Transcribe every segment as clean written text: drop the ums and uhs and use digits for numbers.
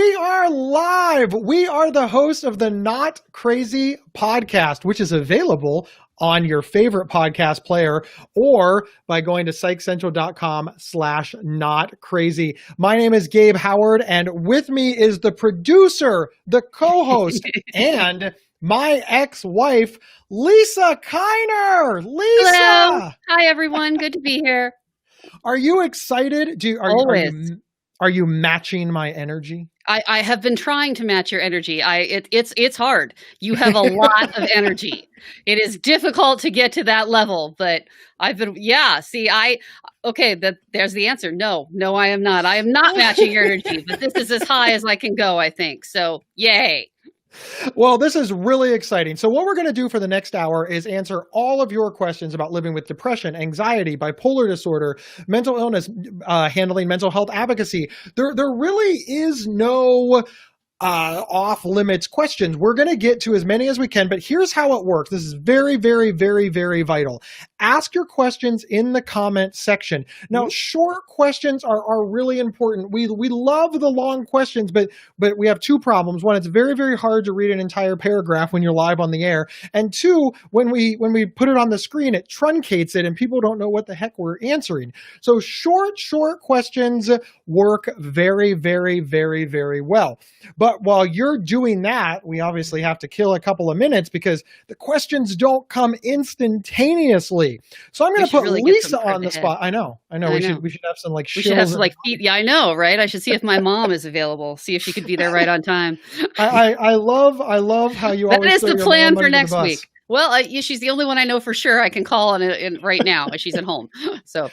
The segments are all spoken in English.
We are live. We are the host of the Not Crazy podcast, which is available on your favorite podcast player or by going to psychcentral.com/notcrazy. My name is Gabe Howard, and with me is the producer, the co-host, and my ex-wife, Lisa Kiner. Lisa! Hello. Hi, everyone. Good to be here. Are you excited? Always. Are you matching my energy? I have been trying to match your energy. It's hard. You have a lot of energy. It is difficult to get to that level, but I've been, there's the answer. No, I am not. I am not matching your energy, but this is as high as I can go, I think. So yay. Well, this is really exciting. So what we're going to do for the next hour is answer all of your questions about living with depression, anxiety, bipolar disorder, mental illness, handling mental health advocacy. There really is no off limits questions. We're going to get to as many as we can, but here's how it works. This is very, very, very, very vital. Ask your questions in the comment section. Now, short questions are really important. We love the long questions, but we have two problems. One, it's very, very hard to read an entire paragraph when you're live on the air. And two, when we put it on the screen, it truncates it and people don't know what the heck we're answering. So short questions work very, very, very, very well. But while you're doing that, we obviously have to kill a couple of minutes because the questions don't come instantaneously. So I'm going to put really Lisa on the spot. I know. We should have some Yeah, I know, right? I should see if my mom is available. See if she could be there right on time. I love how you always. That is the plan for next week. Well, she's the only one I know for sure I can call on right now. She's at home. So.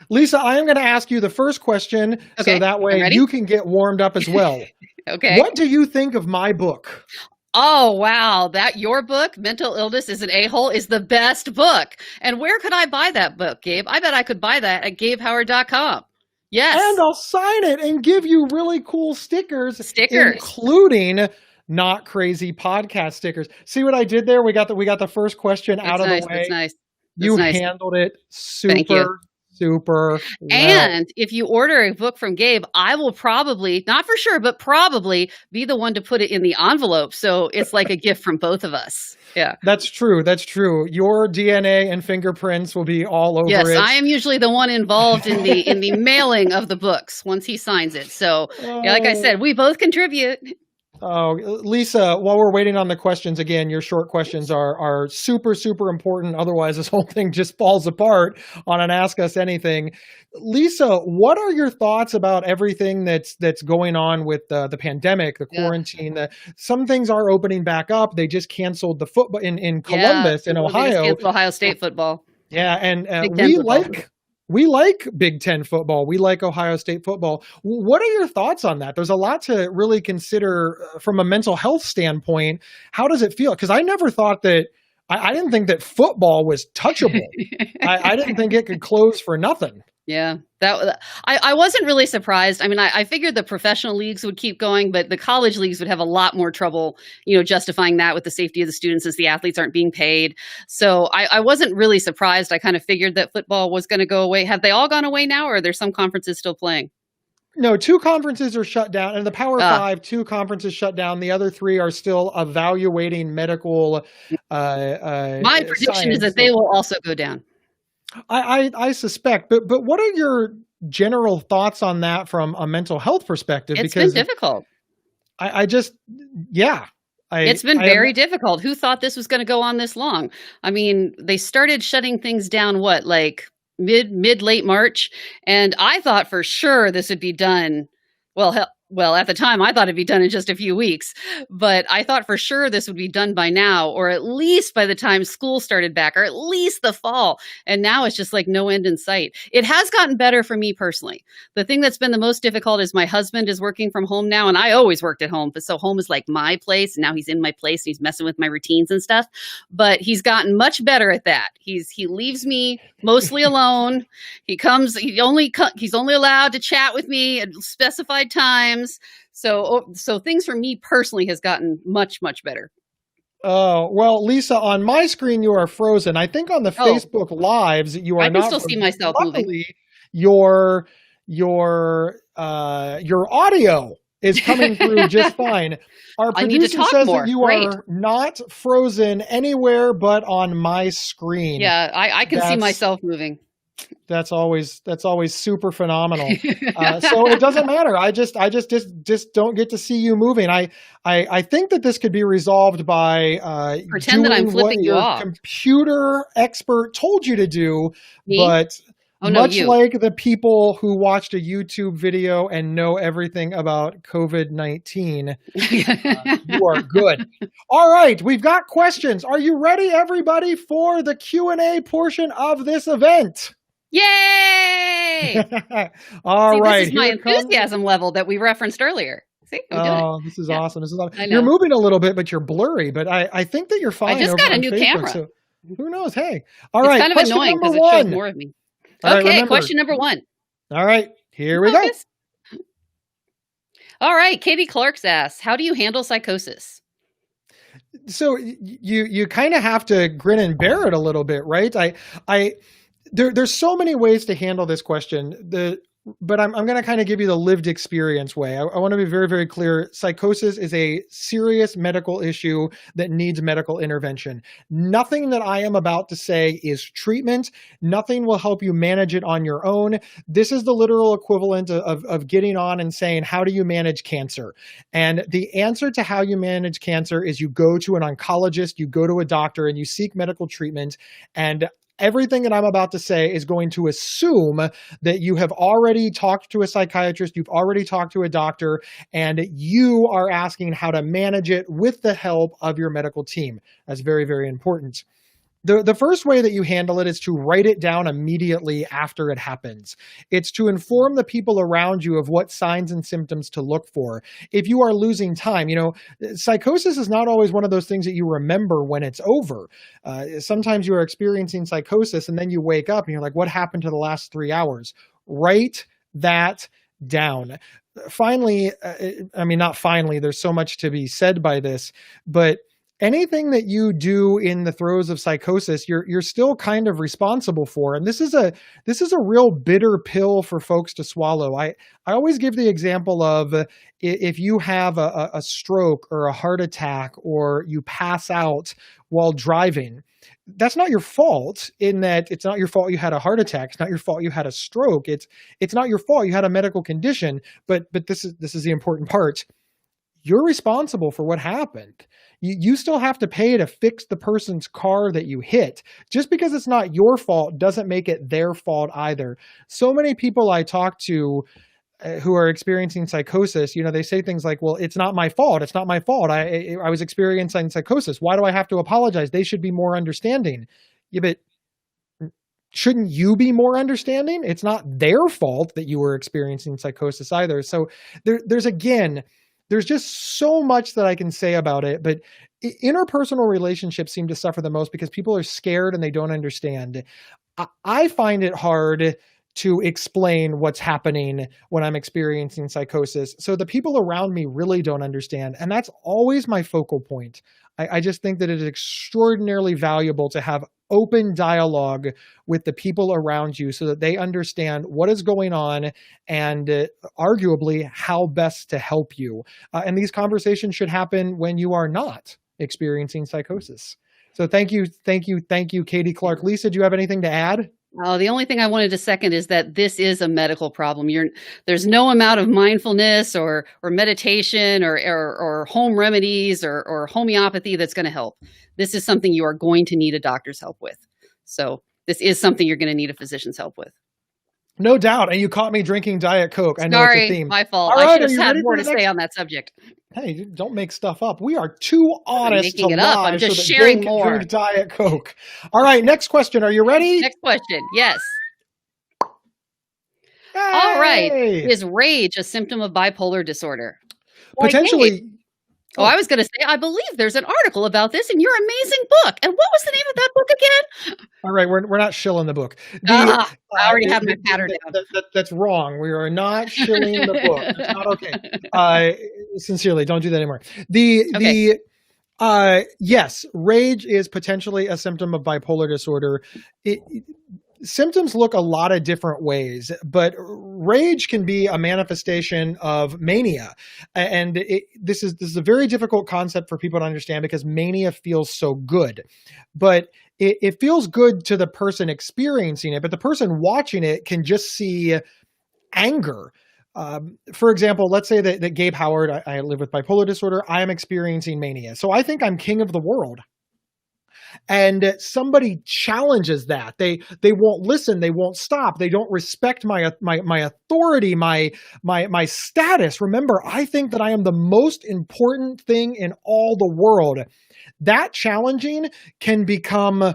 Lisa, I am going to ask you the first question so that way you can get warmed up as well. Okay. What do you think of my book? Oh, wow. Your book, Mental Illness is an A-Hole, is the best book. And where could I buy that book, Gabe? I bet I could buy that at GabeHoward.com. Yes. And I'll sign it and give you really cool stickers. Including Not Crazy podcast stickers. See what I did there? We got the first question out of the way. That's nice. You handled it super well. And if you order a book from Gabe, I will probably, not for sure, but probably be the one to put it in the envelope. So it's like a gift from both of us. Yeah. That's true. Your DNA and fingerprints will be all over it. Yes, I am usually the one involved in the mailing of the books once he signs it. So like I said, we both contribute. Oh, Lisa, while we're waiting on the questions, again, your short questions are super, super important. Otherwise, this whole thing just falls apart on an Ask Us Anything. Lisa, what are your thoughts about everything that's going on with the pandemic, the quarantine? Some things are opening back up. They just canceled the football in Columbus, in Ohio. Canceled Ohio State football. Yeah, and we like Big Ten football. We like Ohio State football. What are your thoughts on that? There's a lot to really consider from a mental health standpoint. How does it feel? Because I never thought that, I didn't think that football was touchable. I didn't think it could close for nothing. Yeah, I wasn't really surprised. I mean, I figured the professional leagues would keep going, but the college leagues would have a lot more trouble, justifying that with the safety of the students as the athletes aren't being paid. So I wasn't really surprised. I kind of figured that football was going to go away. Have they all gone away now, or are there some conferences still playing? No, 2 conferences are shut down, and the Power 5, 2 conferences shut down. The other 3 are still evaluating medical. My prediction is that they will also go down. I suspect, but what are your general thoughts on that from a mental health perspective? It's been difficult. It's been very difficult. Who thought this was going to go on this long? I mean, they started shutting things down, late March, and I thought for sure this would be done. Well, at the time, I thought it'd be done in just a few weeks, but I thought for sure this would be done by now, or at least by the time school started back, or at least the fall. And now it's just like no end in sight. It has gotten better for me personally. The thing that's been the most difficult is my husband is working from home now, and I always worked at home, but so home is like my place, and now he's in my place, and he's messing with my routines and stuff. But he's gotten much better at that. He leaves me mostly alone. He's only allowed to chat with me at specified times. So things for me personally has gotten much, much better. Oh, well, Lisa, on my screen, you are frozen. I think on the Facebook Lives, you are not. I can still see myself moving. Your audio is coming through just fine. Our I need to producer talk says more. that you Great. are not frozen anywhere but on my screen. Yeah, I can see That's myself moving. that's always super phenomenal. So it doesn't matter. I just don't get to see you moving. I think that this could be resolved by Pretend that I'm doing what flipping you your off. computer expert told you to do, Me? but Oh, no, much you. like the people who watched a YouTube video and know everything about COVID-19, you are good. All right, we've got questions. Are you ready, everybody, for the Q&A portion of this event? Yay! All See, right, this is my here comes- enthusiasm level that we referenced earlier. See, we did it. Oh, this is Yeah. awesome. This is awesome. I You're know. moving a little bit, but you're blurry. But I think that you're fine. I just over got a on new Facebook, camera. So who knows? Hey, all It's right. kind of Question annoying number because it shows one. more of me. All right, Okay, remember. question number one. All right, here we go. Focus. All right, Katie Clark's asked, how do you handle psychosis? So you kind of have to grin and bear it a little bit, right? There's so many ways to handle this question. But I'm going to kind of give you the lived experience way. I want to be very, very clear. Psychosis is a serious medical issue that needs medical intervention. Nothing that I am about to say is treatment. Nothing will help you manage it on your own. This is the literal equivalent of getting on and saying, how do you manage cancer? And the answer to how you manage cancer is you go to an oncologist, you go to a doctor, and you seek medical treatment. And everything that I'm about to say is going to assume that you have already talked to a psychiatrist, you've already talked to a doctor, and you are asking how to manage it with the help of your medical team. That's very, very important. The first way that you handle it is to write it down immediately after it happens. It's to inform the people around you of what signs and symptoms to look for. If you are losing time, psychosis is not always one of those things that you remember when it's over. Sometimes you are experiencing psychosis and then you wake up and you're like, what happened to the last 3 hours? Write that down. Finally, not finally, there's so much to be said by this, but anything that you do in the throes of psychosis, you're still kind of responsible for. And this is a real bitter pill for folks to swallow. I always give the example of if you have a stroke or a heart attack or you pass out while driving, that's not your fault in that it's not your fault you had a heart attack. It's not your fault you had a stroke. It's not your fault you had a medical condition. But this is the important part. You're responsible for what happened. You still have to pay to fix the person's car that you hit. Just because it's not your fault doesn't make it their fault either. So many people I talk to who are experiencing psychosis, they say things like, well, it's not my fault. It's not my fault. I was experiencing psychosis. Why do I have to apologize? They should be more understanding. Yeah, but shouldn't you be more understanding? It's not their fault that you were experiencing psychosis either. So there's just so much that I can say about it, but interpersonal relationships seem to suffer the most because people are scared and they don't understand. I find it hard to explain what's happening when I'm experiencing psychosis. So the people around me really don't understand. And that's always my focal point. I just think that it is extraordinarily valuable to have open dialogue with the people around you so that they understand what is going on and arguably how best to help you. And these conversations should happen when you are not experiencing psychosis. So thank you, Katie Clark. Lisa, do you have anything to add? Oh, the only thing I wanted to second is that this is a medical problem. There's no amount of mindfulness or meditation or home remedies or homeopathy that's going to help. This is something you are going to need a doctor's help with. So this is something you're going to need a physician's help with. No doubt. And you caught me drinking Diet Coke. I know Sorry, it's a theme. my fault. All I right, should have had more to say on that subject. Hey, don't make stuff up. We are too honest to lie. I'm just so that sharing they can more. Drink Diet Coke. All right, next question. Are you ready? Next question. Yes. Hey! All right. Is rage a symptom of bipolar disorder? Potentially. I was going to say, I believe there's an article about this in your amazing book. And what was the name of that book again? All right, we're not shilling the book. I already have my pattern down. That's wrong. We are not shilling the book. That's not okay. Sincerely, don't do that anymore. Yes, rage is potentially a symptom of bipolar disorder. symptoms look a lot of different ways, but rage can be a manifestation of mania. And this is a very difficult concept for people to understand because mania feels so good. But it feels good to the person experiencing it, but the person watching it can just see anger. For example, let's say that Gabe Howard, I live with bipolar disorder, I am experiencing mania. So I think I'm king of the world. And somebody challenges that. They won't listen, they won't stop, they don't respect my authority, my status. Remember, I think that I am the most important thing in all the world. That challenging can become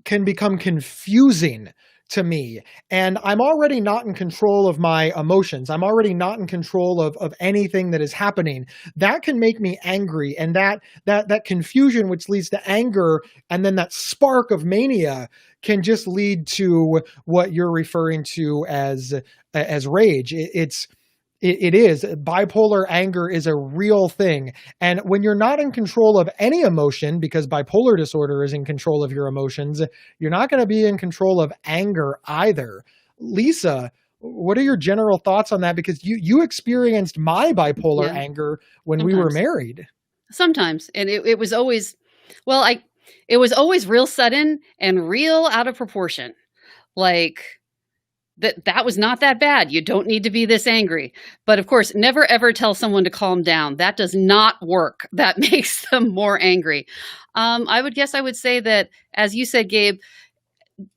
confusing to me. And I'm already not in control of my emotions. I'm already not in control of anything that is happening. That can make me angry. And that confusion, which leads to anger, and then that spark of mania can just lead to what you're referring to as rage. It is. Bipolar anger is a real thing. And when you're not in control of any emotion, because bipolar disorder is in control of your emotions, you're not going to be in control of anger either. Lisa, what are your general thoughts on that? Because you experienced my bipolar anger when we were married. Sometimes. And it was always, it was always real sudden and real out of proportion. Like, that was not that bad. You don't need to be this angry. But of course, never ever tell someone to calm down. That does not work. That makes them more angry. I would say that, as you said, Gabe,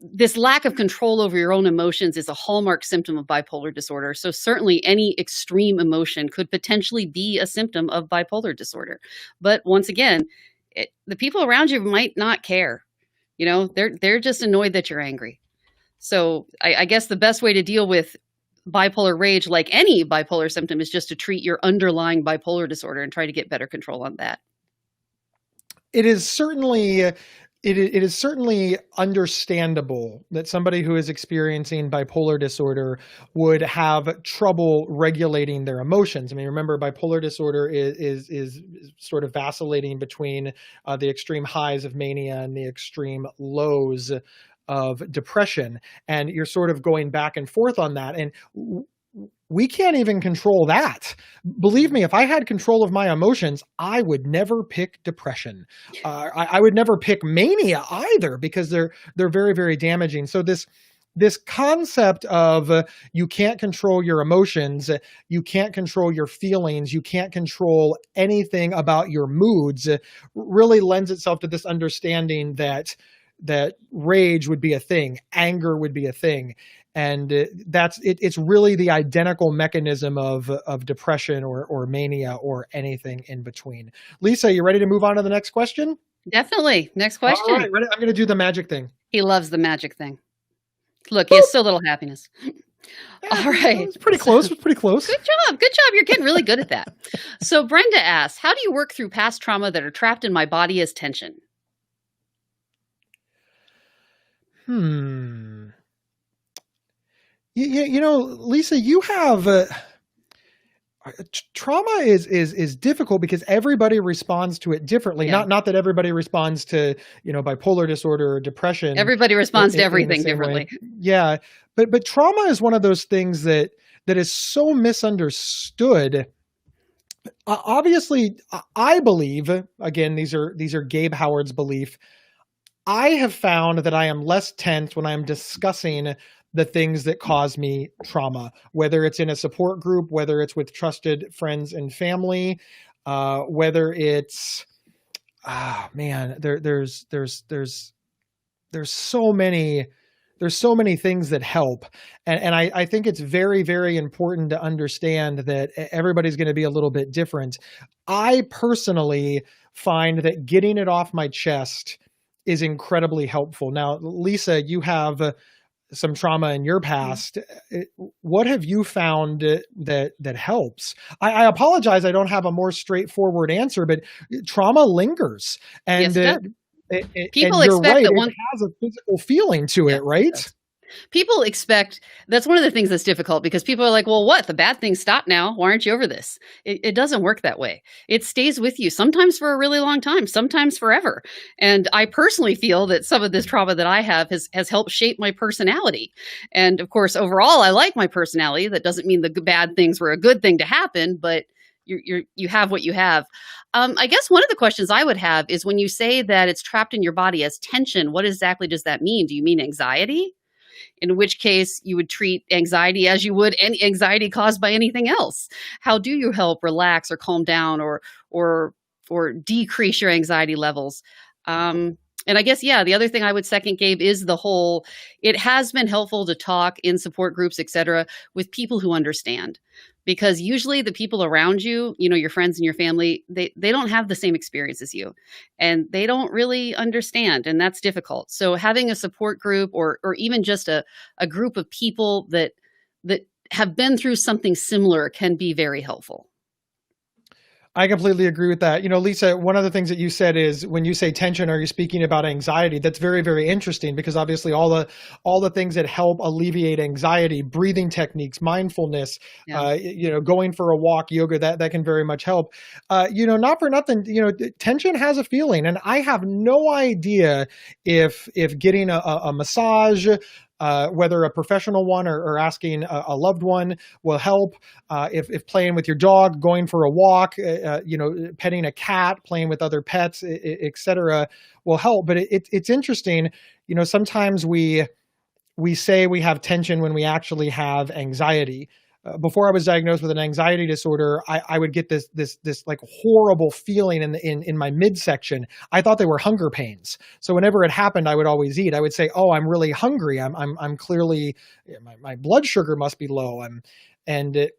this lack of control over your own emotions is a hallmark symptom of bipolar disorder. So certainly any extreme emotion could potentially be a symptom of bipolar disorder. But once again, the people around you might not care. You know, they're just annoyed that you're angry. So I guess the best way to deal with bipolar rage, like any bipolar symptom, is just to treat your underlying bipolar disorder and try to get better control on that. It is certainly understandable that somebody who is experiencing bipolar disorder would have trouble regulating their emotions. I mean, remember, bipolar disorder is sort of vacillating between the extreme highs of mania and the extreme lows of depression. And you're sort of going back and forth on that. And we can't even control that. Believe me, if I had control of my emotions, I would never pick depression. I would never pick mania either, because they're very, very damaging. So this concept of you can't control your emotions, you can't control your feelings, you can't control anything about your moods, really lends itself to this understanding that rage would be a thing, anger would be a thing. And it's really the identical mechanism of depression or mania or anything in between. Lisa, you ready to move on to the next question? Definitely. Next question. All right, ready? I'm going to do the magic thing. He loves the magic thing. Look, he has so little happiness. Yeah, all right. It's pretty close. It's pretty close. Good job. Good job. You're getting really good at that. So Brenda asks, how do you work through past trauma that are trapped in my body as tension? You know, Lisa, you have trauma is difficult because everybody responds to it differently. Yeah. Not that everybody responds to, bipolar disorder or depression. Everybody responds to everything differently. Way. Yeah, but trauma is one of those things that is so misunderstood. Obviously, I believe, again, these are Gabe Howard's belief. I have found that I am less tense when I'm discussing the things that cause me trauma, whether it's in a support group, whether it's with trusted friends and family, whether it's, there's so many things that help. And I think it's very, very important to understand that everybody's going to be a little bit different. I personally find that getting it off my chest is incredibly helpful. Now, Lisa, you have some trauma in your past. What have you found that helps? I apologize, I don't have a more straightforward answer, but trauma lingers, and yes, people expect right, that it has a physical feeling to it, right? People expect that's one of the things that's difficult because people are like, well, what? The bad things stop now. Why aren't you over this? It doesn't work that way. It stays with you sometimes for a really long time, sometimes forever. And I personally feel that some of this trauma that I have has helped shape my personality. And of course, overall, I like my personality. That doesn't mean the bad things were a good thing to happen, but you have what you have. I guess one of the questions I would have is when you say that it's trapped in your body as tension, what exactly does that mean? Do you mean anxiety? In which case you would treat anxiety as you would any anxiety caused by anything else. How do you help relax or calm down or or decrease your anxiety levels? And I guess, yeah, the other thing I would second, Gabe, is the whole, it has been helpful to talk in support groups, et cetera, with people who understand. Because usually the people around you, you know, your friends and your family, they don't have the same experience as you and they don't really understand. And that's difficult. So having a support group or even just a group of people that have been through something similar can be very helpful. I completely agree with that. You know, Lisa, one of the things that you said is when you say tension, are you speaking about anxiety? That's very, very interesting because obviously all the things that help alleviate anxiety, breathing techniques, mindfulness, Yeah. you know, going for a walk, yoga, that can very much help. You know, not for nothing, you know, tension has a feeling, and I have no idea if getting a massage, whether a professional one or asking a loved one will help. If playing with your dog, going for a walk, you know, petting a cat, playing with other pets, etc., will help. But it's interesting. You know, sometimes we say we have tension when we actually have anxiety. Before I was diagnosed with an anxiety disorder, I would get this like horrible feeling in my midsection. I thought they were hunger pains. So whenever it happened, I would always eat. I would say, "Oh, I'm really hungry. I'm clearly my blood sugar must be low." And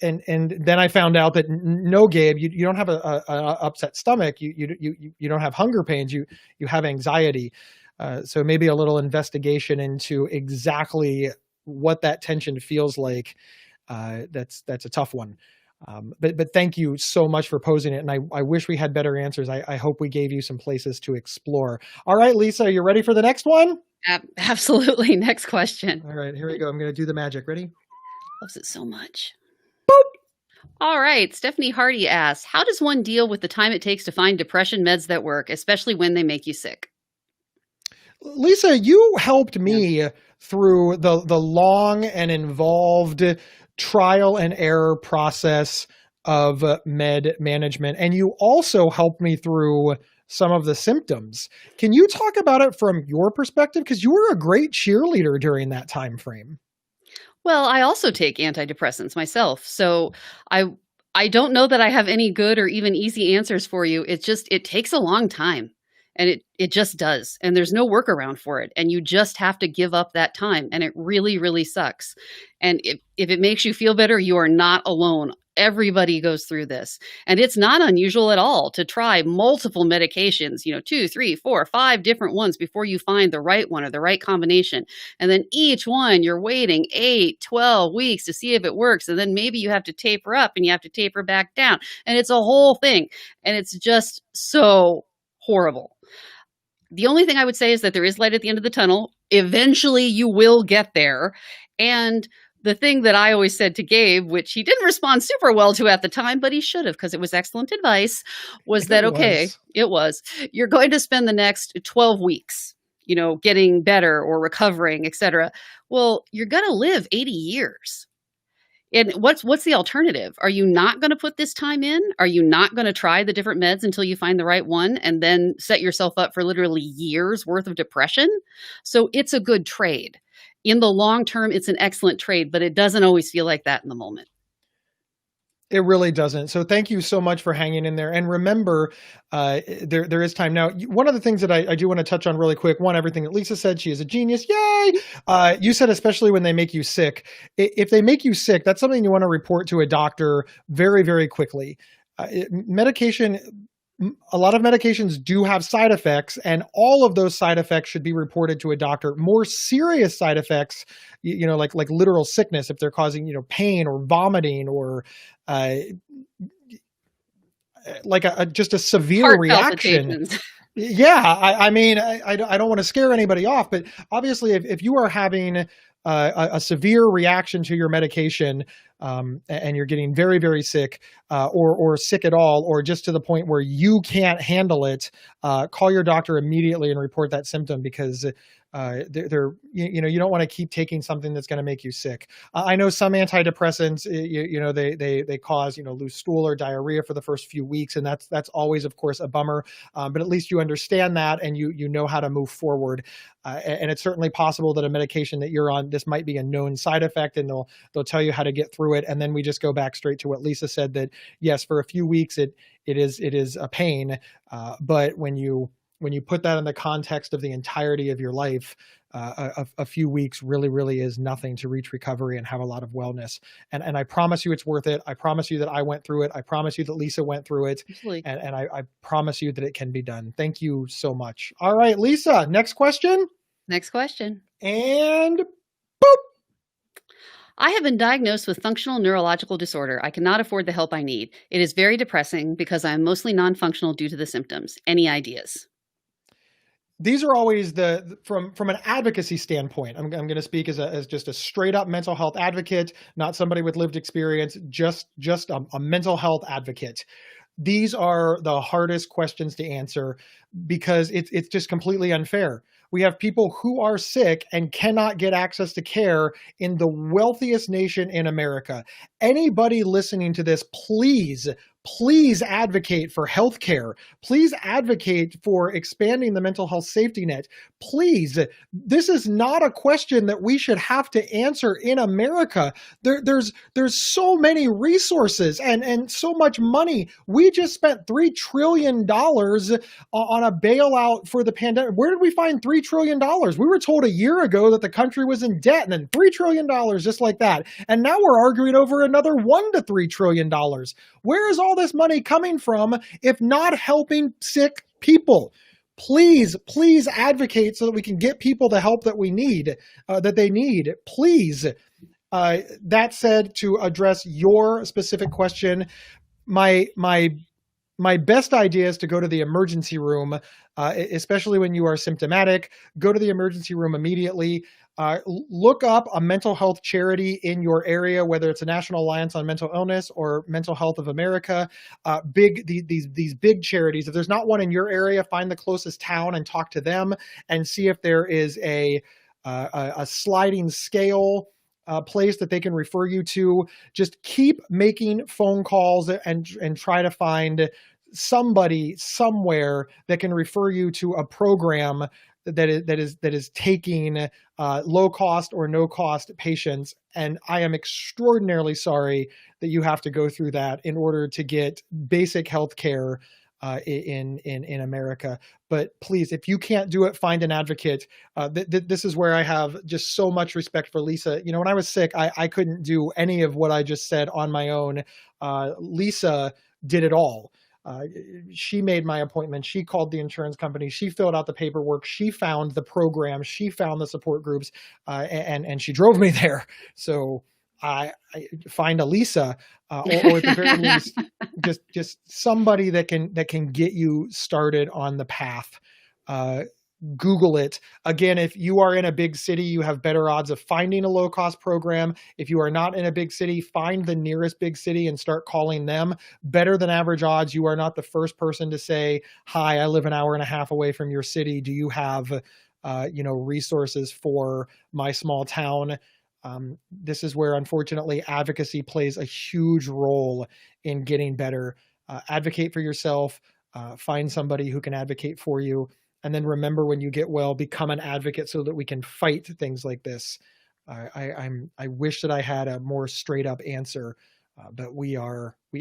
and then I found out that no, Gabe, you don't have a upset stomach. You don't have hunger pains. You have anxiety. So maybe a little investigation into exactly what that tension feels like. That's a tough one. But thank you so much for posing it. And I wish we had better answers. I hope we gave you some places to explore. All right, Lisa, are you ready for the next one? Absolutely. Next question. All right, here we go. I'm going to do the magic. Ready? Loves it so much. Boop. All right. Stephanie Hardy asks, how does one deal with the time it takes to find depression meds that work, especially when they make you sick? Lisa, you helped me through the long and involved trial and error process of med management. And you also helped me through some of the symptoms. Can you talk about it from your perspective? Because you were a great cheerleader during that time frame. Well, I also take antidepressants myself. So I don't know that I have any good or even easy answers for you. It's just it takes a long time. And it just does. And there's no workaround for it. And you just have to give up that time. And it really, really sucks. And if it makes you feel better, you are not alone. Everybody goes through this. And it's not unusual at all to try multiple medications, you know, 2, 3, 4, 5 different ones before you find the right one or the right combination. And then each one you're waiting 8, 12 weeks to see if it works. And then maybe you have to taper up and you have to taper back down. And it's a whole thing. And it's just so horrible. The only thing I would say is that there is light at the end of the tunnel. Eventually you will get there. And the thing that I always said to Gabe, which he didn't respond super well to at the time, but he should have because it was excellent advice, was that, okay, it was, you're going to spend the next 12 weeks, you know, getting better or recovering, et cetera. Well, you're going to live 80 years. And what's the alternative? Are you not going to put this time in? Are you not going to try the different meds until you find the right one and then set yourself up for literally years worth of depression? So it's a good trade. In the long term, it's an excellent trade, but it doesn't always feel like that in the moment. It really doesn't. So thank you so much for hanging in there. And remember, there is time. Now, one of the things that I do want to touch on really quick, one, everything that Lisa said, she is a genius. Yay! You said, especially when they make you sick. If they make you sick, that's something you want to report to a doctor very, very quickly. Medication, a lot of medications do have side effects, and all of those side effects should be reported to a doctor. More serious side effects, you know, like literal sickness, if they're causing, you know, pain or vomiting or like just a severe Heart reaction. palpitations. Yeah, I mean, I don't want to scare anybody off, but obviously, if you are having a severe reaction to your medication, and you're getting very, very sick, or sick at all, or just to the point where you can't handle it, call your doctor immediately and report that symptom, because you don't want to keep taking something that's going to make you sick. I know some antidepressants, they cause loose stool or diarrhea for the first few weeks, and that's always, of course, a bummer. But at least you understand that, and you know how to move forward. And it's certainly possible that a medication that you're on, this might be a known side effect, and they'll tell you how to get through it. And then we just go back straight to what Lisa said, that yes, for a few weeks it is a pain, but when you put that in the context of the entirety of your life, a few weeks really, really is nothing to reach recovery and have a lot of wellness. And I promise you it's worth it. I promise you that I went through it. I promise you that Lisa went through it. Absolutely. And I promise you that it can be done. Thank you so much. All right, Lisa, next question. Next question. And boop. I have been diagnosed with functional neurological disorder. I cannot afford the help I need. It is very depressing because I am mostly non-functional due to the symptoms. Any ideas? These are always from an advocacy standpoint. I'm going to speak as just a straight up mental health advocate, not somebody with lived experience, just a mental health advocate. These are the hardest questions to answer, because it's just completely unfair. We have people who are sick and cannot get access to care in the wealthiest nation in America. Anybody listening to this, please advocate for healthcare. Please advocate for expanding the mental health safety net. Please, this is not a question that we should have to answer in America. There's so many resources and so much money. We just spent $3 trillion on a bailout for the pandemic. Where did we find $3 trillion? We were told a year ago that the country was in debt, and then $3 trillion just like that. And now we're arguing over another $1 to $3 trillion. Where is all this money coming from if not helping sick people? Please advocate so that we can get people the help that they need. Please. That said, to address your specific question, my best idea is to go to the emergency room, especially when you are symptomatic. Go to the emergency room immediately. Look up a mental health charity in your area, whether it's a National Alliance on Mental Illness or Mental Health of America. These big charities. If there's not one in your area, find the closest town and talk to them and see if there is a sliding scale place that they can refer you to. Just keep making phone calls and try to find somebody somewhere that can refer you to a program that is taking low cost or no cost patients. And I am extraordinarily sorry that you have to go through that in order to get basic health care in America. But please, if you can't do it, find an advocate. This is where I have just so much respect for Lisa. When I was sick, I couldn't do any of what I just said on my own. Lisa did it all. She made my appointment. She called the insurance company. She filled out the paperwork. She found the program. She found the support groups, and she drove me there. So I find a Lisa, or at the very least, just somebody that can get you started on the path. Google it. Again, if you are in a big city, you have better odds of finding a low-cost program. If you are not in a big city, find the nearest big city and start calling them. Better than average odds. You are not the first person to say, "Hi, I live an hour and a half away from your city. Do you have, resources for my small town?" This is where, unfortunately, advocacy plays a huge role in getting better. Advocate for yourself. Find somebody who can advocate for you. And then remember, when you get well, become an advocate so that we can fight things like this. I wish that I had a more straight up answer, but we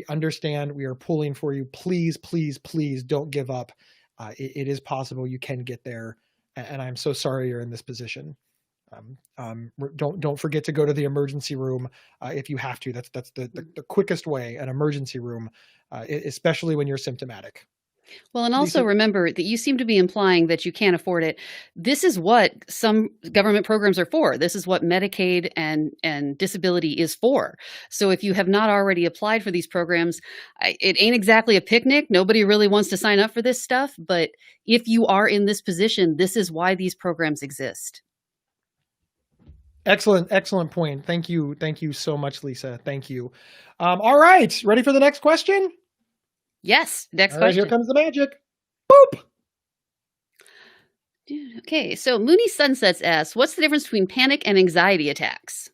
understand. We are pulling for you. Please don't give up. It is possible. You can get there. And I'm so sorry you're in this position. Don't forget to go to the emergency room if you have to. That's the quickest way, an emergency room, especially when you're symptomatic. Well, and also Lisa? remember that you seem to be implying that you can't afford it. This is what some government programs are for. This is what Medicaid and disability is for. So if you have not already applied for these programs, it ain't exactly a picnic. Nobody really wants to sign up for this stuff, but if you are in this position, this is why these programs exist. Excellent, excellent point. Thank you so much, Lisa. Thank you. All right, ready for the next question? Yes, next All right, here question. comes the magic. Boop. Okay, so Mooney Sunsets asks, what's the difference between panic and anxiety attacks?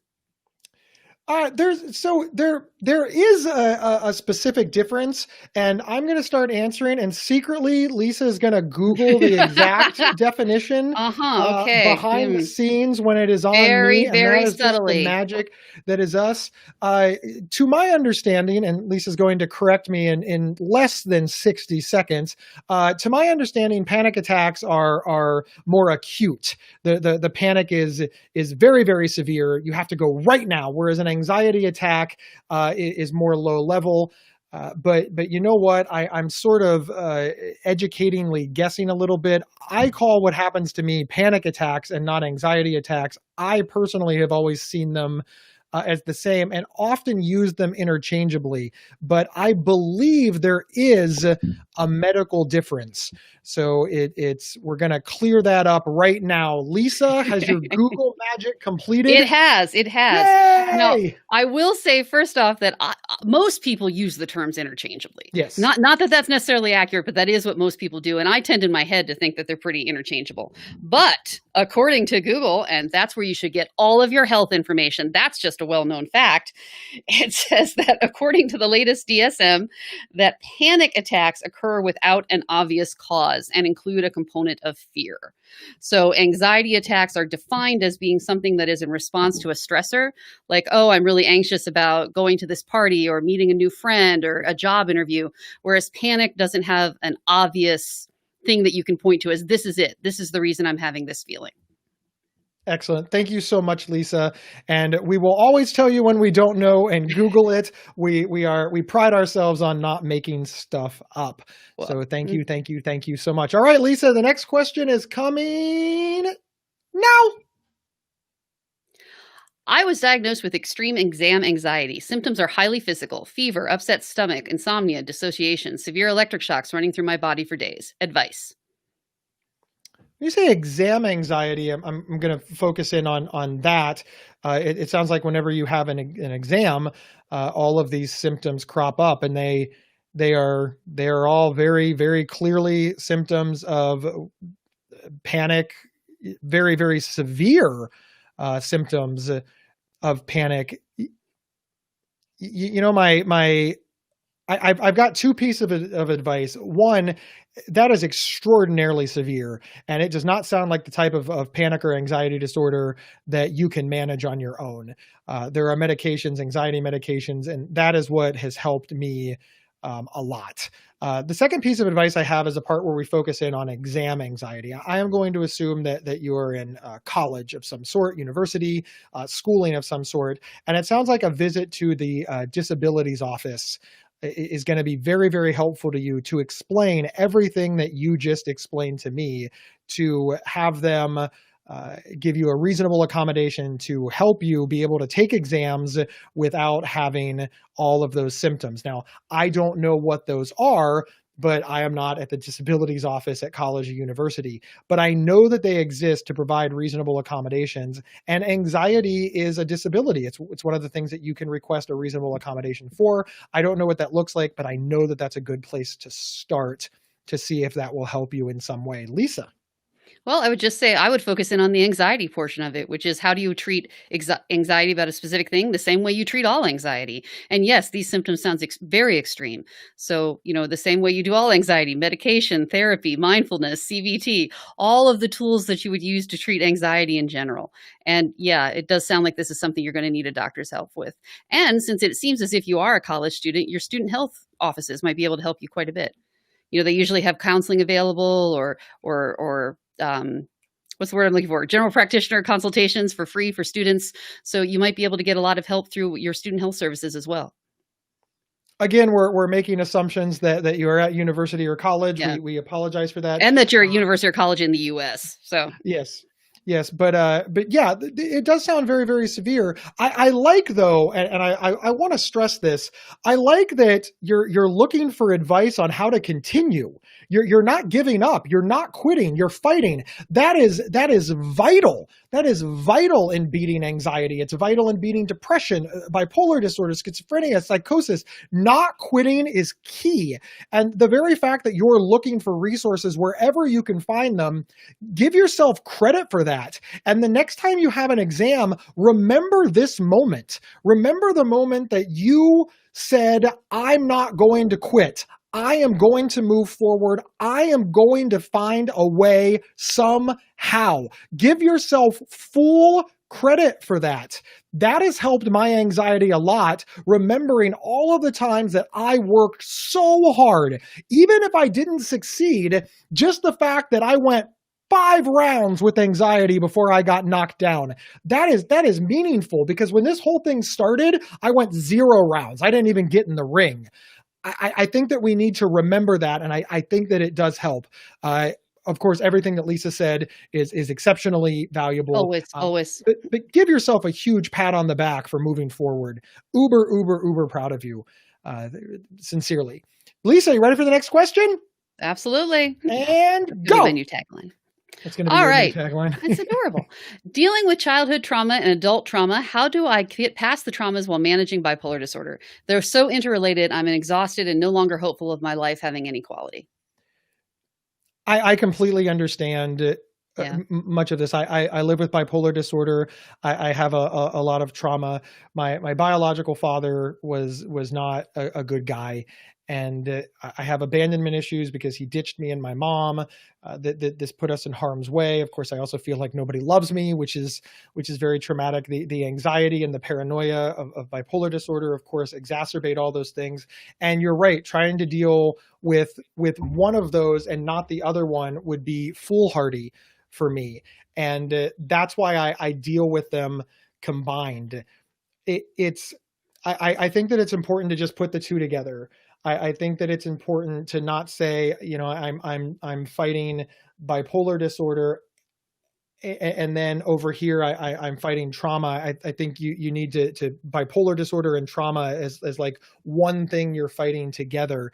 There is a specific difference, and I'm going to start answering. And secretly, Lisa is going to Google the exact definition Uh-huh, okay. behind the scenes when it is on Very, me, and very that is just the subtly. magic that is us. To my understanding, and Lisa's going to correct me in less than 60 seconds. To my understanding, panic attacks are more acute. The panic is very, very severe. You have to go right now, whereas an anxiety attack is more low level. But you know what? I'm sort of educatingly guessing a little bit. I call what happens to me panic attacks and not anxiety attacks. I personally have always seen them as the same and often use them interchangeably. But I believe there is a medical difference. So we're going to clear that up right now. Lisa, has your Google magic completed? It has. Now, Yay! I will say first off that most people use the terms interchangeably. Yes. Not that that's necessarily accurate, but that is what most people do. And I tend in my head to think that they're pretty interchangeable. But according to Google, and that's where you should get all of your health information, that's just a well-known fact. It says that according to the latest DSM, that panic attacks occur without an obvious cause and include a component of fear. So anxiety attacks are defined as being something that is in response to a stressor, like, oh, I'm really anxious about going to this party or meeting a new friend or a job interview, whereas panic doesn't have an obvious thing that you can point to as this is it. This is the reason I'm having this feeling. Excellent. Thank you so much, Lisa. And we will always tell you when we don't know and Google it. We pride ourselves on not making stuff up. Well, so thank you so much. All right, Lisa, the next question is coming now. I was diagnosed with extreme exam anxiety. Symptoms are highly physical: fever, upset stomach, insomnia, dissociation, severe electric shocks running through my body for days. Advice. When you say exam anxiety, I'm going to focus in on that. It sounds like whenever you have an exam, all of these symptoms crop up, and they are all very, very clearly symptoms of panic, very, very severe symptoms of panic. You know, I've got two pieces of advice. One, that is extraordinarily severe, and it does not sound like the type of panic or anxiety disorder that you can manage on your own. There are medications, anxiety medications, and that is what has helped me a lot. The second piece of advice I have is a part where we focus in on exam anxiety. I am going to assume that you are in college of some sort, university, schooling of some sort, and it sounds like a visit to the disabilities office is going to be very, very helpful to you to explain everything that you just explained to me, to have them give you a reasonable accommodation to help you be able to take exams without having all of those symptoms. Now, I don't know what those are, but I am not at the disabilities office at college or university. But I know that they exist to provide reasonable accommodations. And anxiety is a disability. It's one of the things that you can request a reasonable accommodation for. I don't know what that looks like, but I know that that's a good place to start to see if that will help you in some way. Lisa. Well, I would just say I would focus in on the anxiety portion of it, which is how do you treat anxiety about a specific thing the same way you treat all anxiety. And yes, these symptoms sound very extreme. So, the same way you do all anxiety, medication, therapy, mindfulness, CBT, all of the tools that you would use to treat anxiety in general. And yeah, it does sound like this is something you're going to need a doctor's help with. And since it seems as if you are a college student, your student health offices might be able to help you quite a bit. They usually have counseling available or what's the word I'm looking for? General practitioner consultations for free for students. So you might be able to get a lot of help through your student health services as well. Again, we're making assumptions that you are at university or college. Yeah. We apologize for that. And that you're at university or college in the US. So Yes. Yes, but yeah, it does sound very, very severe. I like though, and I want to stress this. I like that you're looking for advice on how to continue. You're not giving up. You're not quitting. You're fighting. That is vital. That is vital in beating anxiety. It's vital in beating depression, bipolar disorder, schizophrenia, psychosis. Not quitting is key. And the very fact that you're looking for resources wherever you can find them, give yourself credit for that. And the next time you have an exam, remember this moment. Remember the moment that you said, I'm not going to quit. I am going to move forward. I am going to find a way somehow. Give yourself full credit for that. That has helped my anxiety a lot, remembering all of the times that I worked so hard. Even if I didn't succeed, just the fact that I went 5 rounds with anxiety before I got knocked down. That is meaningful, because when this whole thing started, I went 0 rounds. I didn't even get in the ring. I think that we need to remember that, and I think that it does help. Of course, everything that Lisa said is exceptionally valuable. always. But give yourself a huge pat on the back for moving forward. Uber proud of you, sincerely. Lisa, you ready for the next question? Absolutely. And That'll be go. my new tagline. That's going to be All your right. new tagline. It's adorable. Dealing with childhood trauma and adult trauma, how do I get past the traumas while managing bipolar disorder? They're so interrelated. I'm exhausted and no longer hopeful of my life having any quality. I completely understand Yeah. much of this. I live with bipolar disorder. I have a lot of trauma. My biological father was not a good guy, and I have abandonment issues because he ditched me and my mom. This put us in harm's way. Of course, I also feel like nobody loves me, which is very traumatic. The anxiety and the paranoia of bipolar disorder, of course, exacerbate all those things. And you're right, trying to deal with one of those and not the other one would be foolhardy for me. And that's why I deal with them combined. I think that it's important to just put the two together. I think that it's important to not say, I'm fighting bipolar disorder, and then over here I'm fighting trauma. I think you need to bipolar disorder and trauma as like one thing you're fighting together.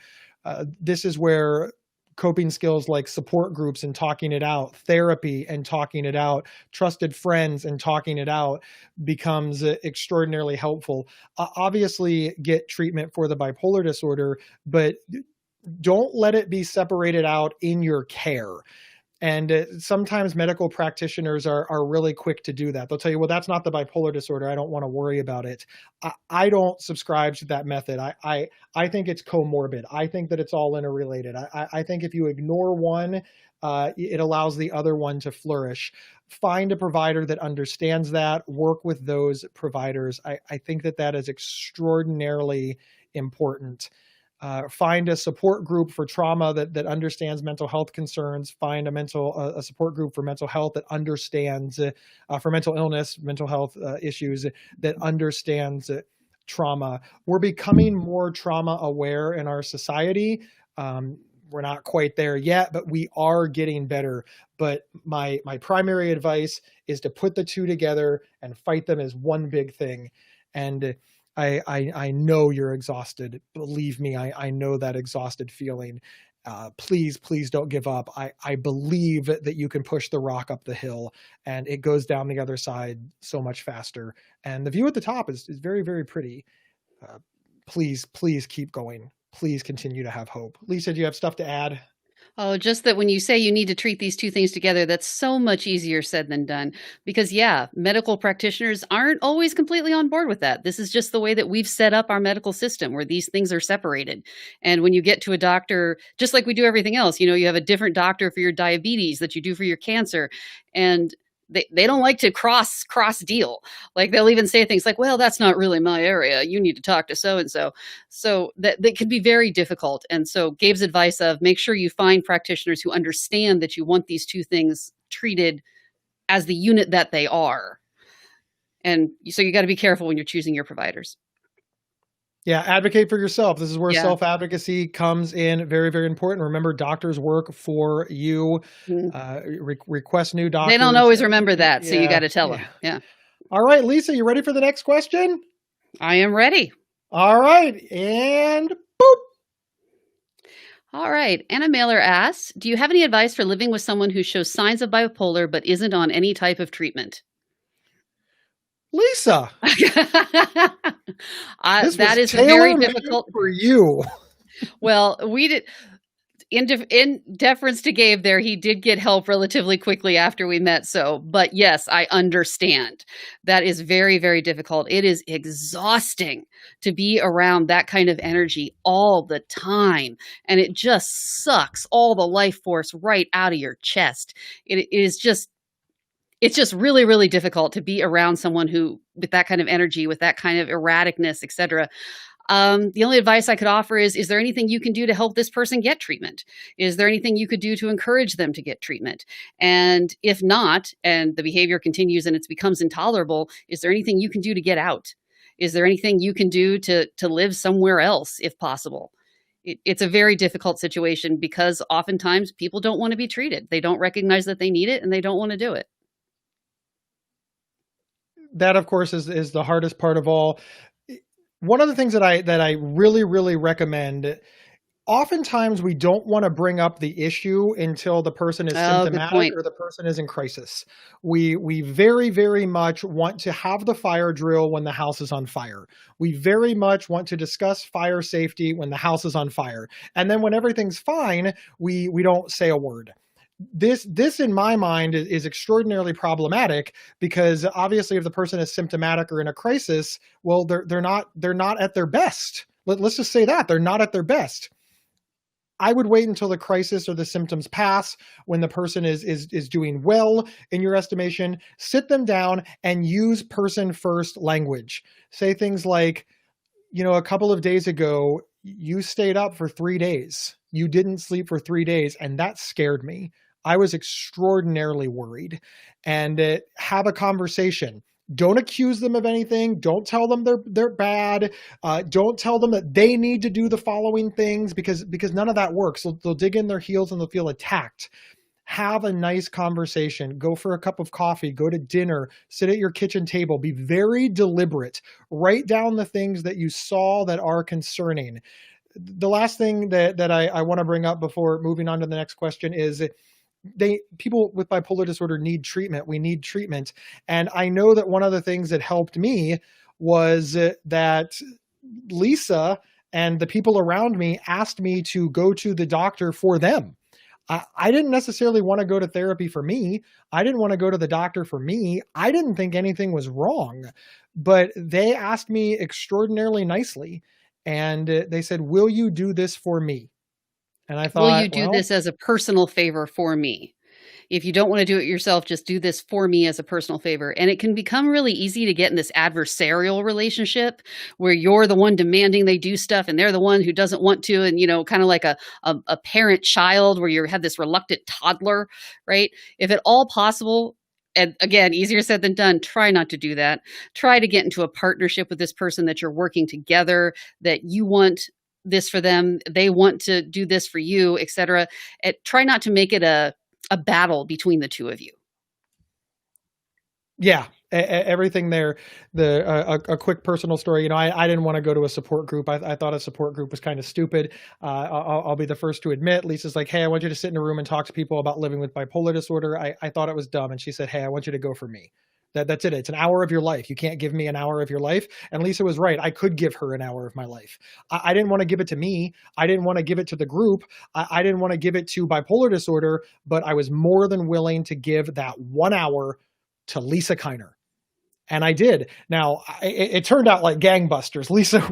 This is where coping skills like support groups and talking it out, therapy and talking it out, trusted friends and talking it out becomes extraordinarily helpful. Obviously, get treatment for the bipolar disorder, but don't let it be separated out in your care. And sometimes medical practitioners are really quick to do that. They'll tell you, well, that's not the bipolar disorder. I don't want to worry about it. I don't subscribe to that method. I think it's comorbid. I think that it's all interrelated. I think if you ignore one, it allows the other one to flourish. Find a provider that understands that. Work with those providers. I think that is extraordinarily important. Find a support group for trauma that understands mental health concerns. Find a support group for mental health that understands for mental illness, mental health issues that understands trauma. We're becoming more trauma aware in our society. We're not quite there yet, but we are getting better. But my primary advice is to put the two together and fight them as one big thing. And I know you're exhausted. Believe me, I know that exhausted feeling. Please don't give up. I believe that you can push the rock up the hill and it goes down the other side so much faster. And the view at the top is very, very pretty. Please keep going. Please continue to have hope. Lisa, do you have stuff to add? Oh, just that when you say you need to treat these two things together, that's so much easier said than done. Because, yeah, medical practitioners aren't always completely on board with that. This is just the way that we've set up our medical system where these things are separated. And when you get to a doctor, just like we do everything else, you have a different doctor for your diabetes that you do for your cancer. And they don't like to cross deal. Like they'll even say things like, well, that's not really my area. You need to talk to so-and-so. So that can be very difficult. And so Gabe's advice of make sure you find practitioners who understand that you want these two things treated as the unit that they are. And so you got to be careful when you're choosing your providers. Yeah, advocate for yourself. This is where Yeah. self-advocacy comes in very, very important. Remember, doctors work for you. Mm. Request new They don't doctors. always remember that, so you Yeah, got to tell yeah. them. Yeah. All right, Lisa, you ready for the next question? I am ready. All right, and boop. All right. Anna Mailer asks, do you have any advice for living with someone who shows signs of bipolar but isn't on any type of treatment? Lisa, this That was is very tailor-made difficult. for you. Well, we did in deference to Gabe there, he did get help relatively quickly after we met. So, but yes, I understand. That is very, very difficult. It is exhausting to be around that kind of energy all the time. And it just sucks all the life force right out of your chest. It's just really, really difficult to be around someone who, with that kind of energy, with that kind of erraticness, etc. The only advice I could offer is there anything you can do to help this person get treatment? Is there anything you could do to encourage them to get treatment? And if not, and the behavior continues and it becomes intolerable, is there anything you can do to get out? Is there anything you can do to live somewhere else if possible? It's a very difficult situation because oftentimes people don't want to be treated. They don't recognize that they need it and they don't want to do it. That, of course, is the hardest part of all. One of the things that I really, really recommend, oftentimes we don't want to bring up the issue until the person is Oh, good symptomatic point. or the person is in crisis. We very, very much want to have the fire drill when the house is on fire. We very much want to discuss fire safety when the house is on fire. And then when everything's fine, we don't say a word. This in my mind is extraordinarily problematic because obviously if the person is symptomatic or in a crisis, well, they're not at their best. Let's just say that they're not at their best. I would wait until the crisis or the symptoms pass when the person is doing well in your estimation. Sit them down and use person first language. Say things like, a couple of days ago, you stayed up for 3 days. You didn't sleep for 3 days, and that scared me. I was extraordinarily worried. And have a conversation. Don't accuse them of anything. Don't tell them they're bad. Don't tell them that they need to do the following things because none of that works. They'll dig in their heels and they'll feel attacked. Have a nice conversation. Go for a cup of coffee. Go to dinner. Sit at your kitchen table. Be very deliberate. Write down the things that you saw that are concerning. The last thing that I want to bring up before moving on to the next question is people with bipolar disorder need treatment. We need treatment. And I know that one of the things that helped me was that Lisa and the people around me asked me to go to the doctor for them. I didn't necessarily want to go to therapy for me. I didn't want to go to the doctor for me. I didn't think anything was wrong, but they asked me extraordinarily nicely. And they said, will you do this for me? And I Will thought, you do well, this as a personal favor for me? If you don't want to do it yourself, just do this for me as a personal favor. And it can become really easy to get in this adversarial relationship where you're the one demanding they do stuff and they're the one who doesn't want to. And, kind of like a parent child where you have this reluctant toddler, right? If at all possible, and again, easier said than done, try not to do that. Try to get into a partnership with this person that you're working together, that you want this for them, they want to do this for you, etc. Try not to make it a battle between the two of you. Yeah, everything there. A quick personal story. I didn't want to go to a support group. I thought a support group was kind of stupid. I'll be the first to admit. Lisa's like, hey, I want you to sit in a room and talk to people about living with bipolar disorder. I thought it was dumb, and she said, hey, I want you to go for me. That's it. It's an hour of your life. You can't give me an hour of your life. And Lisa was right. I could give her an hour of my life. I didn't want to give it to me. I didn't want to give it to the group. I didn't want to give it to bipolar disorder, but I was more than willing to give that 1 hour to Lisa Kiner. And I did. Now, it turned out like gangbusters. Lisa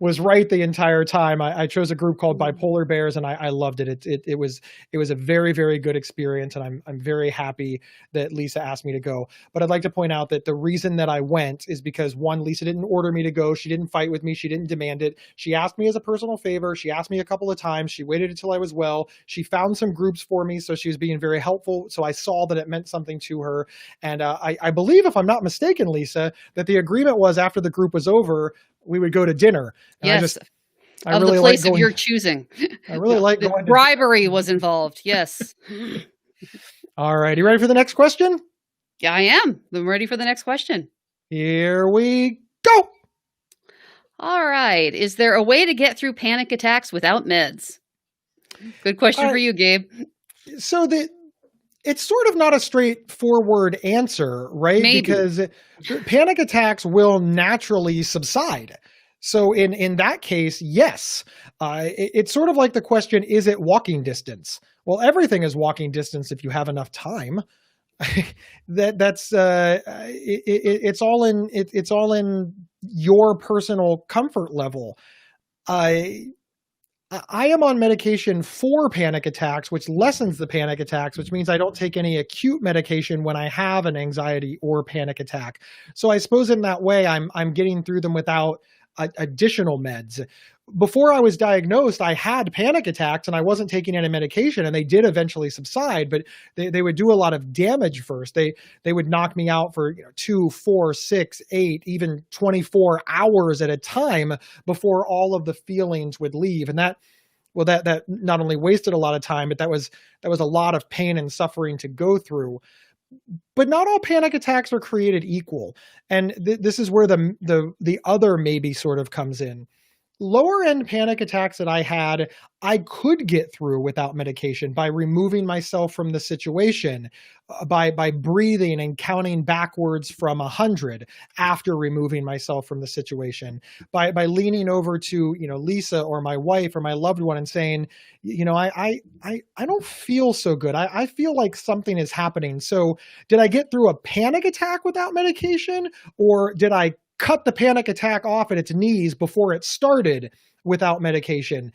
was right the entire time. I chose a group called Bipolar Bears, and I loved it. It was a very, very good experience, and I'm very happy that Lisa asked me to go. But I'd like to point out that the reason that I went is because, one, Lisa didn't order me to go. She didn't fight with me. She didn't demand it. She asked me as a personal favor. She asked me a couple of times. She waited until I was well. She found some groups for me, so she was being very helpful. So I saw that it meant something to her. And I believe, if I'm not mistaken, Lisa, that the agreement was after the group was over, we would go to dinner. And Yes, I of the really like place of going. your choosing. I really like The going to. bribery was involved. Yes. All right, you ready for the next question? Yeah, I am. I'm ready for the next question. Here we go. All right. Is there a way to get through panic attacks without meds? Good question for you, Gabe. So it's sort of not a straightforward answer, right? Maybe. Because panic attacks will naturally subside. So in that case, yes. It's sort of like the question, is it walking distance? Well, everything is walking distance if you have enough time. It's all in your personal comfort level. I am on medication for panic attacks, which lessens the panic attacks, which means I don't take any acute medication when I have an anxiety or panic attack. So I suppose in that way, I'm getting through them without additional meds. Before I was diagnosed, I had panic attacks and I wasn't taking any medication, and they did eventually subside, but they would do a lot of damage first. They would knock me out for 2, 4, 6, 8, even 24 hours at a time before all of the feelings would leave. And that not only wasted a lot of time, but that was a lot of pain and suffering to go through. But not all panic attacks are created equal. And this is where the other maybe sort of comes in. Lower end panic attacks that I had, I could get through without medication by removing myself from the situation, by breathing and counting backwards from 100 after removing myself from the situation, by leaning over to Lisa or my wife or my loved one and saying, I don't feel so good. I feel like something is happening. So did I get through a panic attack without medication, or did I cut the panic attack off at its knees before it started without medication?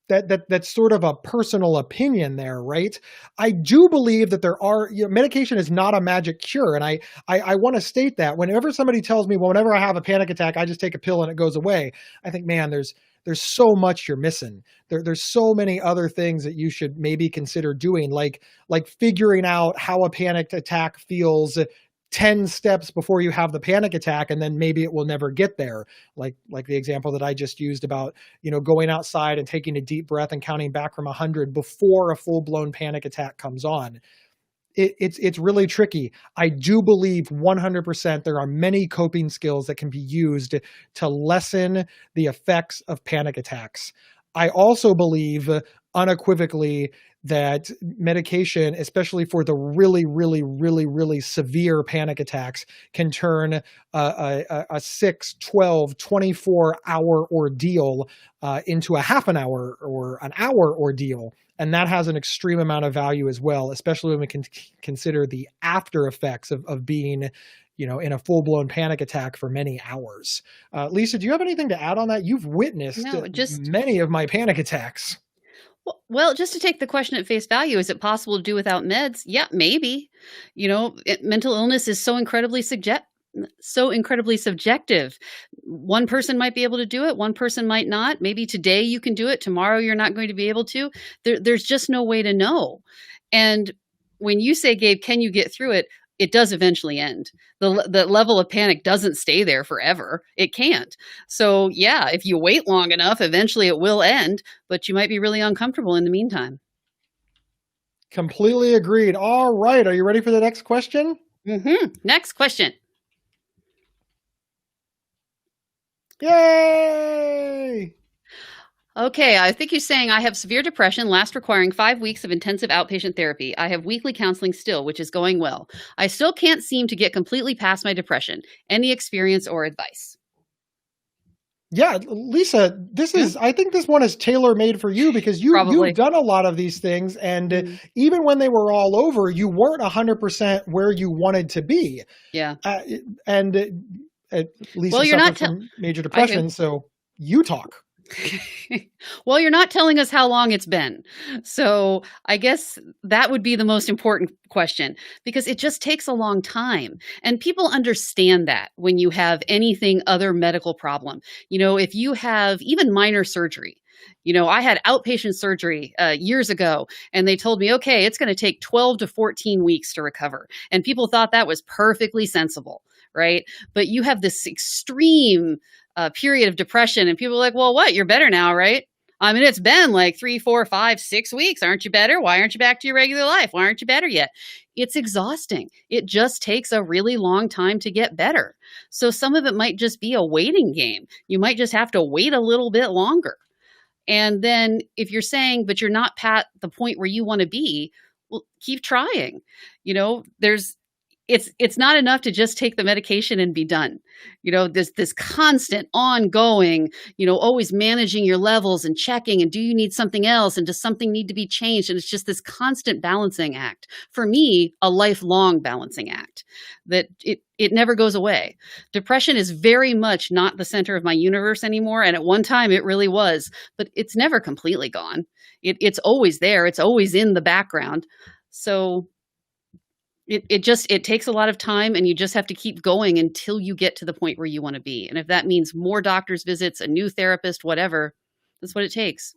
That's sort of a personal opinion there, right? I do believe that there are, medication is not a magic cure. And I want to state that whenever somebody tells me, well, whenever I have a panic attack, I just take a pill and it goes away. I think, man, there's so much you're missing. There's so many other things that you should maybe consider doing, like figuring out how a panic attack feels 10 steps before you have the panic attack, and then maybe it will never get there. Like the example that I just used about, going outside and taking a deep breath and counting back from 100 before a full-blown panic attack comes on. It's really tricky. I do believe 100% there are many coping skills that can be used to lessen the effects of panic attacks. I also believe unequivocally that medication, especially for the really, really, really, really severe panic attacks, can turn a 6, 12, 24-hour ordeal into a half an hour or an hour ordeal. And that has an extreme amount of value as well, especially when we can consider the after effects of being in a full-blown panic attack for many hours. Lisa, do you have anything to add on that? You've witnessed many of my panic attacks. Well, just to take the question at face value, is it possible to do without meds? Yeah, maybe. Mental illness is so incredibly subjective. One person might be able to do it. One person might not. Maybe today you can do it. Tomorrow you're not going to be able to. There's just no way to know. And when you say, Gabe, can you get through it? It does eventually end. The level of panic doesn't stay there forever. It can't. So yeah, if you wait long enough, eventually it will end, but you might be really uncomfortable in the meantime. Completely agreed. All right. Are you ready for the next question? Mm-hmm. Next question. Yay! Okay, I think you're saying I have severe depression, last requiring 5 weeks of intensive outpatient therapy. I have weekly counseling still, which is going well. I still can't seem to get completely past my depression. Any experience or advice? Yeah, Lisa, I think this one is tailor-made for you because you've done a lot of these things. And even when they were all over, you weren't 100% where you wanted to be. Yeah. Lisa suffered from major depression, so you talk. Well, you're not telling us how long it's been. So I guess that would be the most important question, because it just takes a long time. And people understand that when you have anything other medical problem. If you have even minor surgery, I had outpatient surgery years ago, and they told me, okay, it's going to take 12 to 14 weeks to recover. And people thought that was perfectly sensible, right? But you have this extreme period of depression, and people are like, well, what? You're better now, right? I mean, it's been like 3, 4, 5, 6 weeks. Aren't you better? Why aren't you back to your regular life? Why aren't you better yet? It's exhausting. It just takes a really long time to get better. So some of it might just be a waiting game. You might just have to wait a little bit longer. And then if you're saying, but you're not at the point where you want to be, well, keep trying. You know, it's not enough to just take the medication and be done. You know, this constant ongoing, you know, always managing your levels and checking, and do you need something else, and does something need to be changed? And it's just this constant balancing act. For me, a lifelong balancing act that it never goes away. Depression is very much not the center of my universe anymore, and at one time it really was, but it's never completely gone. It's always there. It's always in the background. So it takes a lot of time, and you just have to keep going until you get to the point where you want to be. And if that means more doctor's visits, a new therapist, whatever, that's what it takes.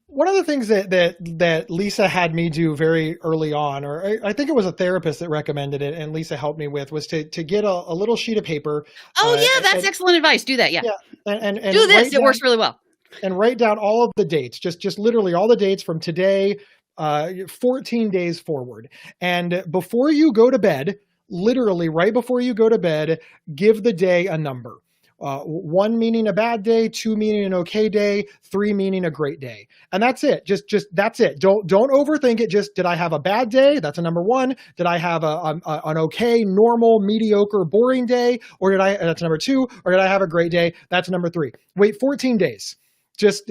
One of the things that Lisa had me do very early on, or I think it was a therapist that recommended it, and Lisa helped me with, was to get a little sheet of paper. Oh yeah, that's excellent advice. Do that. Yeah. And do this. It works really well. And write down all of the dates, just literally all the dates from today, 14 days forward. And before you go to bed, literally right before you go to bed, give the day a number. 1 meaning a bad day, 2 meaning an okay day, 3 meaning a great day. And that's it. Just that's it. Don't overthink it. Just, did I have a bad day? That's a number 1. Did I have an okay, normal, mediocre, boring day? Or that's number 2. Or did I have a great day? That's number 3. Wait 14 days. Just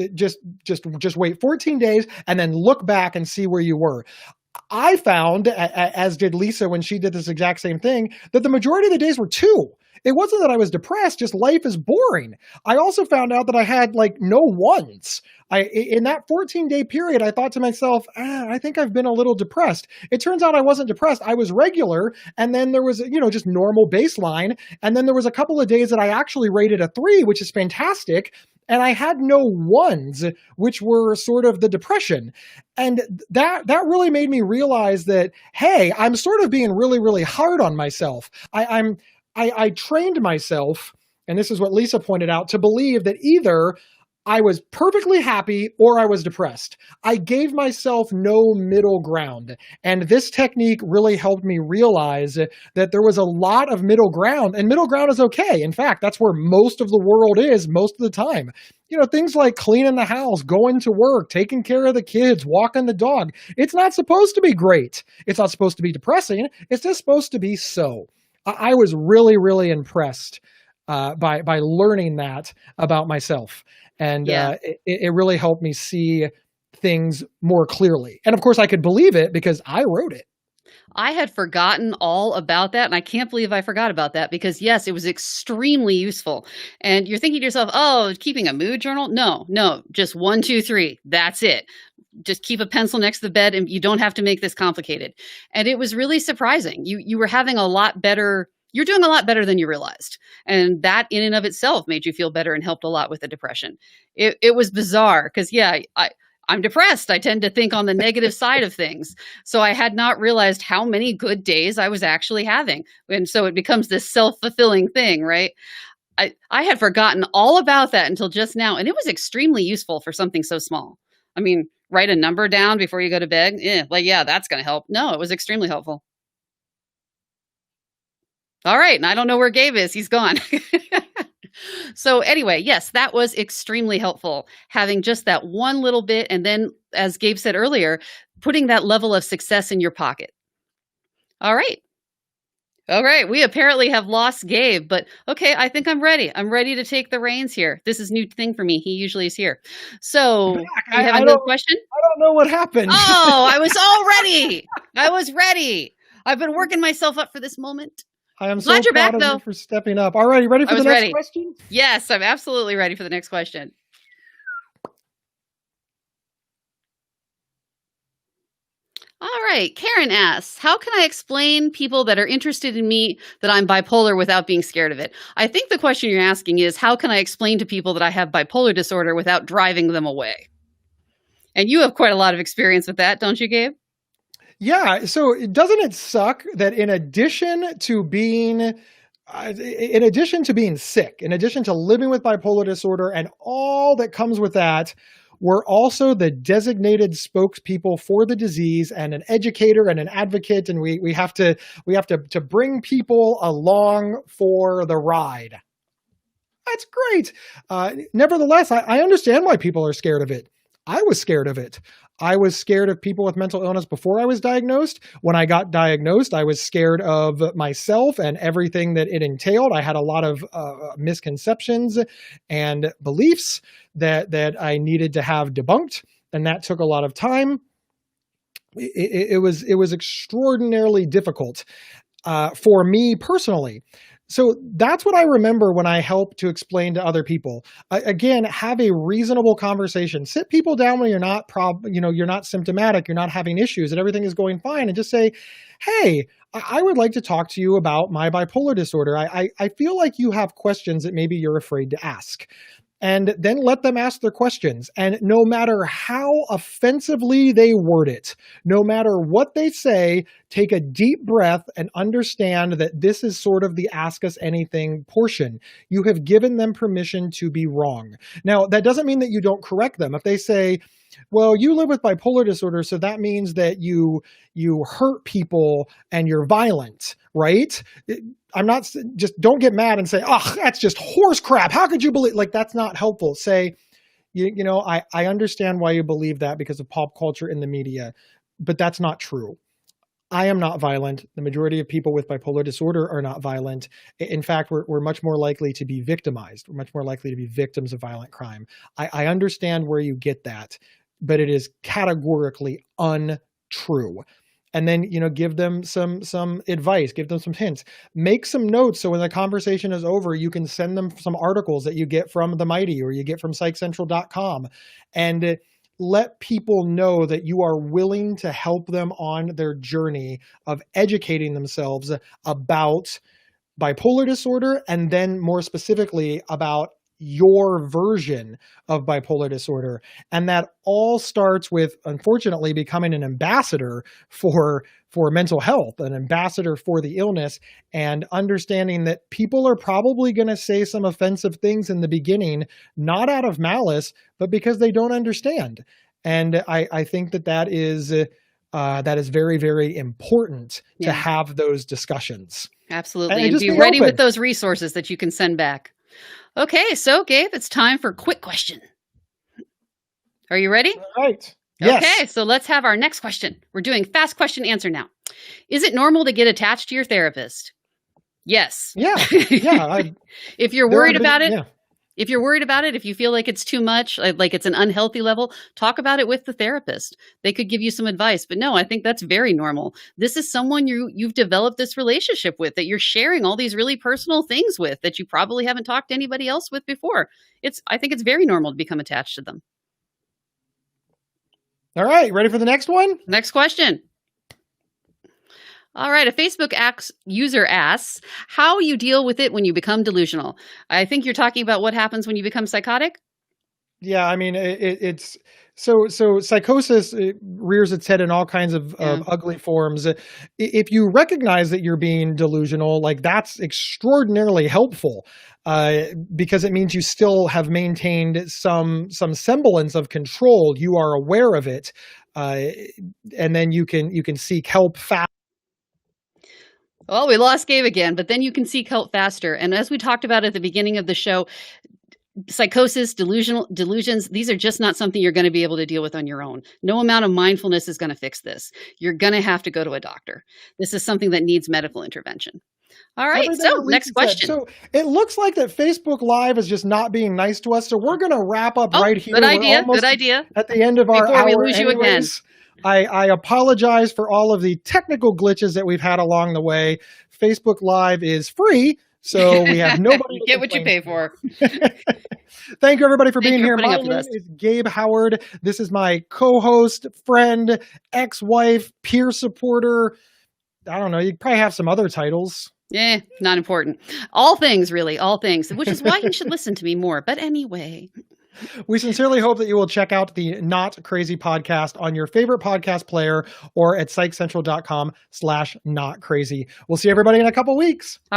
wait 14 days and then look back and see where you were. I found, as did Lisa when she did this exact same thing, that the majority of the days were 2. It wasn't that I was depressed, just life is boring. I also found out that I had like no ones. In that 14-day period, I thought to myself, I think I've been a little depressed. It turns out I wasn't depressed. I was regular. And then there was, just normal baseline. And then there was a couple of days that I actually rated a 3, which is fantastic. And I had no ones, which were sort of the depression. And that really made me realize that, hey, I'm sort of being really, really hard on myself. I trained myself, and this is what Lisa pointed out, to believe that either I was perfectly happy or I was depressed. I gave myself no middle ground. And this technique really helped me realize that there was a lot of middle ground, and middle ground is okay. In fact, that's where most of the world is most of the time. Things like cleaning the house, going to work, taking care of the kids, walking the dog. It's not supposed to be great. It's not supposed to be depressing. It's just supposed to be so. I was really, really impressed by learning that about myself. And it really helped me see things more clearly. And of course, I could believe it because I wrote it. I had forgotten all about that, and I can't believe I forgot about that because, yes, it was extremely useful. And you're thinking to yourself, oh, keeping a mood journal? No, just 1, 2, 3. That's it. Just keep a pencil next to the bed, and you don't have to make this complicated. And it was really surprising. You were having a lot better. You're doing a lot better than you realized. And that in and of itself made you feel better and helped a lot with the depression. It was bizarre because, I'm depressed. I tend to think on the negative side of things. So I had not realized how many good days I was actually having. And so it becomes this self-fulfilling thing, right? I had forgotten all about that until just now. And it was extremely useful for something so small. I mean, write a number down before you go to bed. That's going to help. No, it was extremely helpful. All right. And I don't know where Gabe is. He's gone. So anyway, yes, that was extremely helpful. Having just that one little bit. And then, as Gabe said earlier, putting that level of success in your pocket. All right. We apparently have lost Gabe, but okay, I think I'm ready. I'm ready to take the reins here. This is a new thing for me. He usually is here. So, I have a new question? I don't know what happened. Oh, I was all ready. I was ready. I've been working myself up for this moment. I am so proud of you for stepping up. All right, ready for the next question? Yes, I'm absolutely ready for the next question. All right, Karen asks, how can I explain people that are interested in me that I'm bipolar without being scared of it? I think the question you're asking is, how can I explain to people that I have bipolar disorder without driving them away? And you have quite a lot of experience with that, don't you, Gabe? Yeah. So doesn't it suck that in addition to being in addition to being sick, in addition to living with bipolar disorder and all that comes with that, we're also the designated spokespeople for the disease and an educator and an advocate, and we have to bring people along for the ride. That's great. Nevertheless, I understand why people are scared of it. I was scared of it. I was scared of people with mental illness before I was diagnosed. When I got diagnosed, I was scared of myself and everything that it entailed. I had a lot of misconceptions and beliefs that I needed to have debunked, and that took a lot of time. It was extraordinarily difficult for me personally. So that's what I remember when I help to explain to other people. Again, have a reasonable conversation. Sit people down when you're not you're not symptomatic, you're not having issues, and everything is going fine, and just say, "Hey, I would like to talk to you about my bipolar disorder. I feel like you have questions that maybe you're afraid to ask." And then let them ask their questions. And no matter how offensively they word it, no matter what they say, take a deep breath and understand that this is sort of the ask us anything portion. You have given them permission to be wrong. Now, that doesn't mean that you don't correct them. If they say, well, you live with bipolar disorder, so that means that you hurt people and you're violent, right? I'm not, just don't get mad and say, oh, that's just horse crap. How could you believe? Like, that's not helpful. Say, I understand why you believe that because of pop culture in the media, but that's not true. I am not violent. The majority of people with bipolar disorder are not violent. In fact, we're much more likely to be victimized. We're much more likely to be victims of violent crime. I understand where you get that, but it is categorically untrue. And then, give them some advice, give them some hints, make some notes. So when the conversation is over, you can send them some articles that you get from The Mighty or you get from psychcentral.com, and let people know that you are willing to help them on their journey of educating themselves about bipolar disorder, and then more specifically about your version of bipolar disorder. And that all starts with, unfortunately, becoming an ambassador for mental health, an ambassador for the illness, and understanding that people are probably going to say some offensive things in the beginning, not out of malice, but because they don't understand. And I think that is very, very important to have those discussions. Absolutely. And be ready with those resources that you can send back. Okay, so Gabe, it's time for quick question. Are you ready? All right. Yes. Okay, so let's have our next question. We're doing fast question answer now. Is it normal to get attached to your therapist? Yes. Yeah. If you're worried about it, if you're worried about it, if you feel like it's too much, like it's an unhealthy level, talk about it with the therapist. They could give you some advice. But no, I think that's very normal. This is someone you've developed this relationship with, that you're sharing all these really personal things with, that you probably haven't talked to anybody else with before. I think it's very normal to become attached to them. All right, ready for the next one? Next question. All right, a Facebook user asks, how you deal with it when you become delusional? I think you're talking about what happens when you become psychotic? Yeah, I mean, it's so psychosis rears its head in all kinds of ugly forms. If you recognize that you're being delusional, like, that's extraordinarily helpful, because it means you still have maintained some semblance of control. You are aware of it, and then you can seek help fast. Well, we lost Gabe again, but then you can seek help faster. And as we talked about at the beginning of the show, psychosis, delusions, these are just not something you're going to be able to deal with on your own. No amount of mindfulness is going to fix this. You're going to have to go to a doctor. This is something that needs medical intervention. All right, so next question. So it looks like that Facebook Live is just not being nice to us, so we're going to wrap up right here. Good idea, good idea. At the end of our hour. Before we lose you again. I apologize for all of the technical glitches that we've had along the way. Facebook Live is free, so we have nobody. Get what you pay for. Thank you, everybody, for being here. My name is Gabe Howard. This is my co-host, friend, ex-wife, peer supporter. I don't know. You probably have some other titles. Yeah, not important. All things, really, all things, which is why you should listen to me more. But anyway. We sincerely hope that you will check out the Not Crazy podcast on your favorite podcast player or at psychcentral.com/notcrazy. We'll see everybody in a couple weeks.